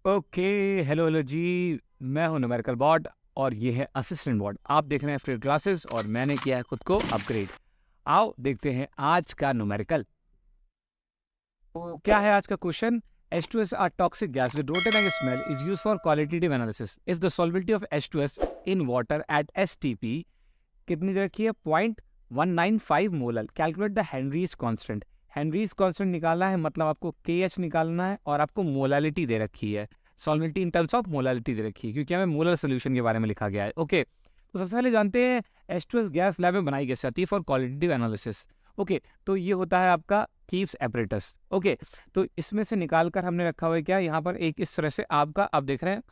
Okay. Hello hello जी। मैं हूं numerical bot और ये है असिस्टेंट बॉट। आप देख रहे हैं फ्री क्लासेस और मैंने किया है खुद को अपग्रेड। आओ देखते हैं आज का न्यूमेरिकल। तो क्या है आज का question? H2S are toxic gas with rotten egg smell is used for qualitative analysis. If the solubility of H2S in water at STP कितनी दे रखी है? 0.195 molar. Calculate the Henrys constant. Henrys constant निकालना है, मतलब आपको KH निकालना है और आपको मोलालिटी दे रखी है। Solubility in terms of molality दे रखी है क्योंकि हमें मोलर सोल्यूशन के बारे में लिखा गया है। ओके, तो सबसे पहले जानते हैं H2S गैस लैब में बनाई कैसे जाती है फॉर क्वालिटेटिव एनालिसिस। ओके, तो ये होता है आपका कीव्स एपरेटस। ओके, तो इसमें से निकाल कर हमने रखा हुआ है क्या, यहाँ पर एक इस तरह से आपका आप देख रहे हैं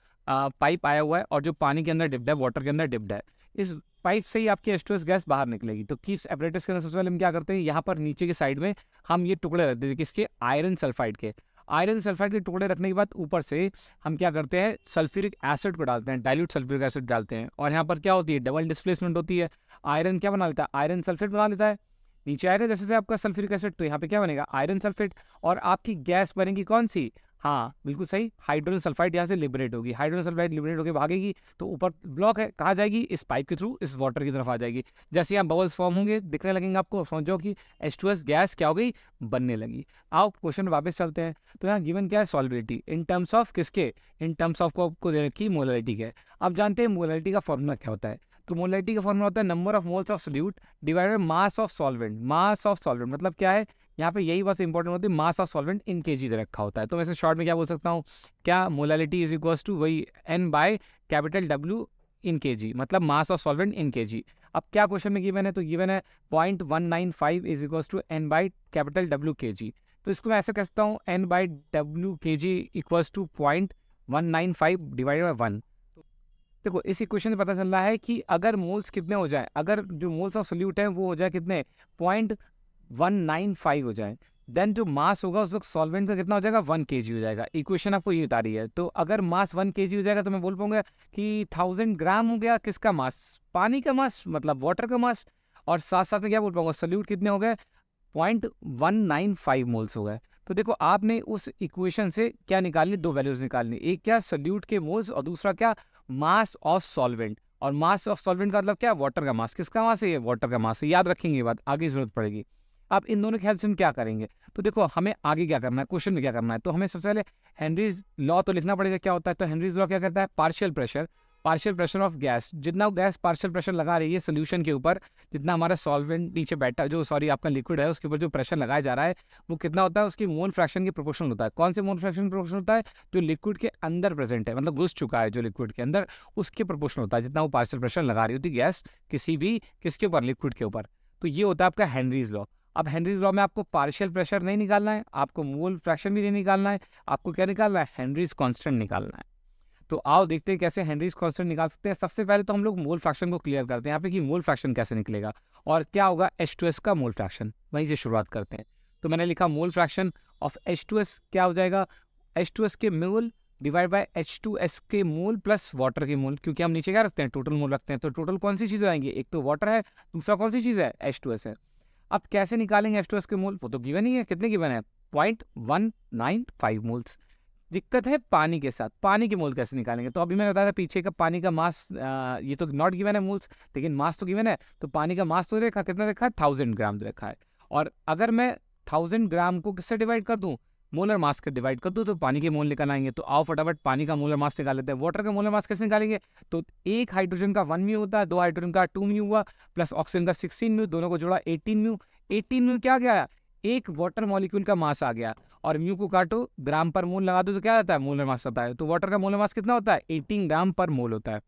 पाइप आया हुआ है और जो पानी के अंदर डिप्ड है, वाटर के अंदर डिप्ड है। इस पाइप से ही आपकी H2S गैस बाहर निकलेगी। तो कीव्स एपरेटस के अंदर सबसे पहले हम क्या करते हैं, यहाँ पर नीचे की साइड में हम ये टुकड़े रखते हैं किसके, आयरन सल्फाइड के। आयरन सल्फाइड के टुकड़े रखने के बाद ऊपर से हम क्या करते हैं, सल्फ्यूरिक एसिड को डालते हैं, डाइल्यूट सल्फ्यूरिक एसिड डालते हैं। और यहाँ पर क्या होती है, डबल डिस्प्लेसमेंट होती है। आयरन क्या बना लेता है, आयरन सल्फेट बना लेता है। नीचे आएगा जैसे से आपका सल्फ्यूरिक एसिड, तो यहाँ पे क्या बनेगा, आयरन सल्फेट। और आपकी गैस बनेगी कौन सी, हाँ बिल्कुल सही, हाइड्रोजन सल्फाइड यहाँ से लिबरेट होगी। हाइड्रोजन सल्फाइड लिबरेट होकर भागेगी तो ऊपर ब्लॉक है, कहाँ जाएगी, इस पाइप के थ्रू इस वाटर की तरफ आ जाएगी। जैसे यहाँ बबल्स फॉर्म होंगे, दिखने लगेंगे आपको, समझो कि H2S गैस क्या हो गई, बनने लगी। आओ क्वेश्चन वापस चलते हैं। तो यहाँ गिवन क्या है, सॉल्युबिलिटी इन टर्म्स ऑफ किसके, इन टर्म्स ऑफ को आपको दे रखी मोलरिटी के। अब जानते हैं मोलरिटी का फॉर्मूला क्या होता है। तो मोलरिटी का फॉर्मूला होता है number of moles of solute divided mass of solvent. Mass of solvent मतलब क्या है, यहाँ पे यही बात इंपॉर्टेंट होती है, mass of solvent in KG दे रखा होता है। तो वैसे शॉर्ट में क्या बोल सकता हूँ, क्या मोलालिटी इज इक्वल्स टू वही N by capital W in KG, मतलब मास ऑफ सॉल्वेंट इन केजी। अब क्या क्वेश्चन में गिवन है, तो गिवन है 0.195 is equals to N by capital W KG. तो इसको मैं ऐसे कह सकता हूँ, N by W KG equals to 0.195 divided by 1। देखो इस इक्वेशन से पता चल रहा है कि अगर मोल्स कितने हो जाए, अगर जो मोल्स ऑफ सोल्यूट है वो हो जाए कितने, 0.195 हो जाए, देन जो मास होगा उस वक्त सॉल्वेंट का कितना हो जाएगा, 1 kg हो जाएगा। इक्वेशन आपको ये बता रही है। तो अगर मास 1 kg हो जाएगा तो मैं बोल पाऊंगा कि 1000 ग्राम हो गया किसका मास, पानी का मास, मतलब वाटर का मास। और साथ साथ में क्या बोल पाऊंगा, सोल्यूट कितने हो गए, 0.195 मोल्स हो गए। तो देखो आपने उस इक्वेशन से क्या निकालनी, दो वैल्यूज निकालनी, एक क्या सोल्यूट के मोल्स और दूसरा क्या मास ऑफ सॉल्वेंट। और मास ऑफ सॉल्वेंट का मतलब क्या, वाटर का मास। किसका मास है, ये वाटर का मास है। याद रखेंगे ये बात, आगे जरूरत पड़ेगी। अब इन दोनों के हेल्प से हम क्या करेंगे, तो देखो हमें आगे क्या करना है, क्वेश्चन में क्या करना है। तो हमें सबसे पहले हेनरीज लॉ तो लिखना पड़ेगा, क्या होता है। तो हेनरीज लॉ क्या कहता है, पार्शियल प्रेशर ऑफ गैस। जितना गैस पार्शियल प्रेशर लगा रही है सोल्यूशन के ऊपर, जितना हमारा सॉल्वेंट नीचे बैठा, जो सॉरी आपका लिक्विड है उसके ऊपर जो प्रेशर लगाया जा रहा है, वो कितना होता है, उसकी मोल फ्रैक्शन के प्रोपोर्शनल होता है। कौन से मोल फ्रैक्शन प्रोपोर्शनल होता है, जो लिक्विड के अंदर प्रेजेंट है, मतलब घुस चुका है जो लिक्विड के अंदर, उसके प्रोपोर्शनल होता है, जितना वो पार्शियल प्रेशर लगा रही होती है गैस किसी भी किसके ऊपर, लिक्विड के ऊपर। तो ये होता है आपका हेनरीज लॉ। अब हेनरीज लॉ में आपको पार्शियल प्रेशर नहीं निकालना है, आपको मोल फ्रैक्शन भी नहीं निकालना है, आपको क्या निकालना है, हेनरीज कांस्टेंट निकालना है। तो आओ देखते हैं कैसे हेनरीज कांस्टेंट निकाल सकते हैं। सबसे पहले तो हम लोग मोल फ्रैक्शन को क्लियर करते हैं यहाँ पे कि मोल फ्रैक्शन कैसे निकलेगा और क्या होगा H2S का मोल फ्रैक्शन, वहीं से शुरुआत करते हैं। तो मैंने लिखा मोल फ्रैक्शन ऑफ H2S क्या हो जाएगा, H2S के मोल डिवाइड बाय H2S के मोल प्लस वाटर के मोल, क्योंकि हम नीचे क्या रखते हैं, टोटल मोल रखते हैं। तो टोटल कौन सी चीज़ें आएंगी, एक तो वाटर है, दूसरा कौन सी चीज़ है, H2S है। अब कैसे निकालेंगे H2S के मोल, वो तो गिवन ही है, कितने गिवन है, 0.195 मोल्स। दिक्कत है पानी के साथ, पानी के मोल कैसे निकालेंगे। तो अभी मैंने बताया था पीछे का पानी का मास, ये तो नॉट गिवन है मोल्स, लेकिन मास तो गिवन है। तो पानी का मास तो देखा कितना रखा है, 1000 ग्राम रखा है। और अगर मैं 1000 ग्राम को किससे डिवाइड कर दूं, मोलर मास के डिवाइड कर दूं, तो पानी के मोल निकल आएंगे। तो आओ फटाफट पानी का मोलर मास निकाल लेते हैं। वाटर का मोलर मास कैसे निकालेंगे, तो एक हाइड्रोजन का 1 म्यू होता है, दो हाइड्रोजन का 2 म्यू हुआ, प्लस ऑक्सीजन का 16 म्यू, दोनों को जोड़ा 18 म्यू। 18 म्यू क्या गया, एक वाटर मॉलिक्यूल का मास आ गया। और म्यू को काटो, ग्राम पर मोल लगा दो तो क्या आता है, मोलर मास आता है। तो वाटर का मोलर मास कितना होता है, 18 ग्राम पर मोल होता है।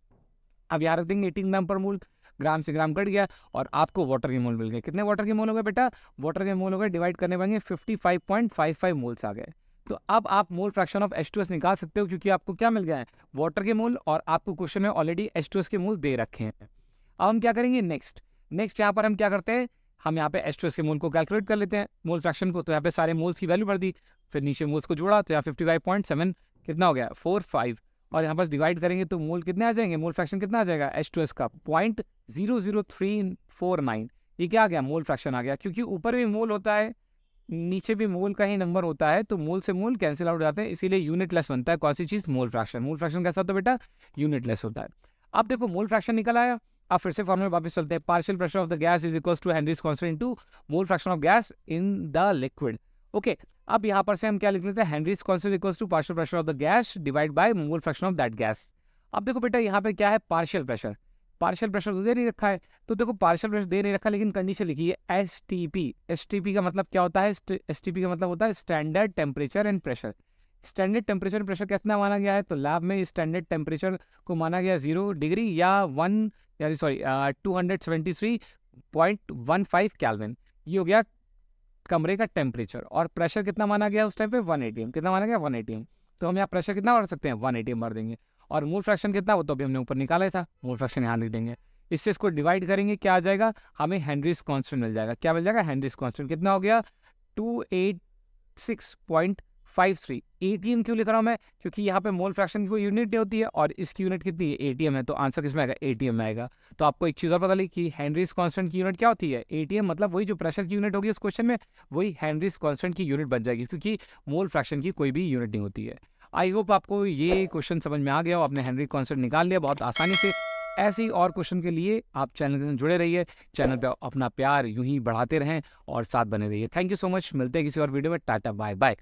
अब याद रख देंगे 18 ग्राम पर मोल, ग्राम से ग्राम कट गया और आपको वाटर के मोल मिल गए। कितने वाटर के मोल हो गए बेटा, वाटर के मोल हो गए, डिवाइड करने पड़ेंगे, 55.55 मोल्स आ गए। तो अब आप मोल फ्रैक्शन ऑफ H2S निकाल सकते हो, क्योंकि आपको क्या मिल गया है, वाटर के मोल, और आपको क्वेश्चन में ऑलरेडी H2S के मोल दे रखे हैं। अब हम क्या करेंगे, नेक्स्ट यहाँ पर हम क्या करते हैं, हम यहाँ पे H2S के मोल को कैलकुलेट कर लेते हैं, मोल फ्रैक्शन को। तो यहाँ पे सारे मोल्स की वैल्यू भर दी, फिर नीचे मोल्स को जोड़ा, तो यहाँ 55.7 कितना हो गया, 45। और यहाँ पर डिवाइड करेंगे तो मोल कितने आ जाएंगे, मोल फ्रैक्शन कितना आ जाएगा H2S का, 0.00349। ये क्या आ गया, मोल फ्रैक्शन आ गया, क्योंकि ऊपर भी मोल होता है नीचे भी मोल का ही नंबर होता है, तो मोल से मोल कैंसिल आउट हो जाते हैं, इसीलिए यूनिटलेस बनता है। कौन सी चीज़? Mole fraction. मोल फ्रैक्शन कैसा होता है बेटा? यूनिटलेस होता है। अब देखो मोल फ्रैक्शन निकल आया। अब फिर से फॉर्मूले वापस चलते हैं। Partial pressure of the gas is equals to Henry's constant into mole fraction of gas in the liquid. Okay, अब यहाँ पर से हम क्या लिख लेते हैं? Henry's constant equals to partial pressure of the gas divide by mole fraction of that gas. अब देखो बेटा यहाँ पे क्या है? Partial pressure. पार्शियल प्रेशर तो दे नहीं रखा है, तो देखो पार्शियल प्रेशर दे नहीं रखा, लेकिन कंडीशन लिखी है एसटीपी। एसटीपी का मतलब क्या होता है? एसटीपी का मतलब होता है standard temperature and pressure. Standard temperature and pressure कितना माना गया है? तो लैब में स्टैंडर्ड टेम्परेचर को माना गया 0 डिग्री या 273.15 कैल्विन। ये हो गया कमरे का टेम्परेचर। और प्रेशर कितना माना गया उस टाइम पे? 1 एटीएम। कितना माना गया? 1 एटीएम। तो हम यहाँ प्रेशर कितना भर सकते हैं? 1 एटीएम भर देंगे। और मोल फ्रैक्शन कितना? वो तो अभी हमने ऊपर निकाला था। मोल फ्रैक्शन यहाँ लिख देंगे। इससे इसको डिवाइड करेंगे, क्या आ जाएगा? हमें हेनरीज कांस्टेंट मिल जाएगा। क्या मिल जाएगा? हेनरीज कांस्टेंट कितना हो गया? 286.53। एटीएम क्यों लिख रहा हूँ मैं? क्योंकि यहाँ पे मोल फ्रैक्शन की कोई यूनिट होती है और इसकी यूनिट कितनी है? एटीएम है। तो आंसर किस में आएगा? एटीएम में आएगा। तो आपको एक चीज़ और पता लगी कि हेनरीज कांस्टेंट की यूनिट क्या होती है? एटीएम। मतलब वही जो प्रेशर की यूनिट होगी इस क्वेश्चन में, वही हेनरीज कांस्टेंट की यूनिट बन जाएगी, क्योंकि मोल फ्रैक्शन की कोई भी यूनिट नहीं होती है। आई होप आपको ये क्वेश्चन समझ में आ गया हो, आपने हेनरी कांस्टेंट निकाल लिया बहुत आसानी से। ऐसे ही और क्वेश्चन के लिए आप चैनल से जुड़े रहिए। चैनल पे अपना प्यार यूं ही बढ़ाते रहें और साथ बने रहिए। Thank you so much. मिलते हैं किसी और वीडियो में। Tata bye bye.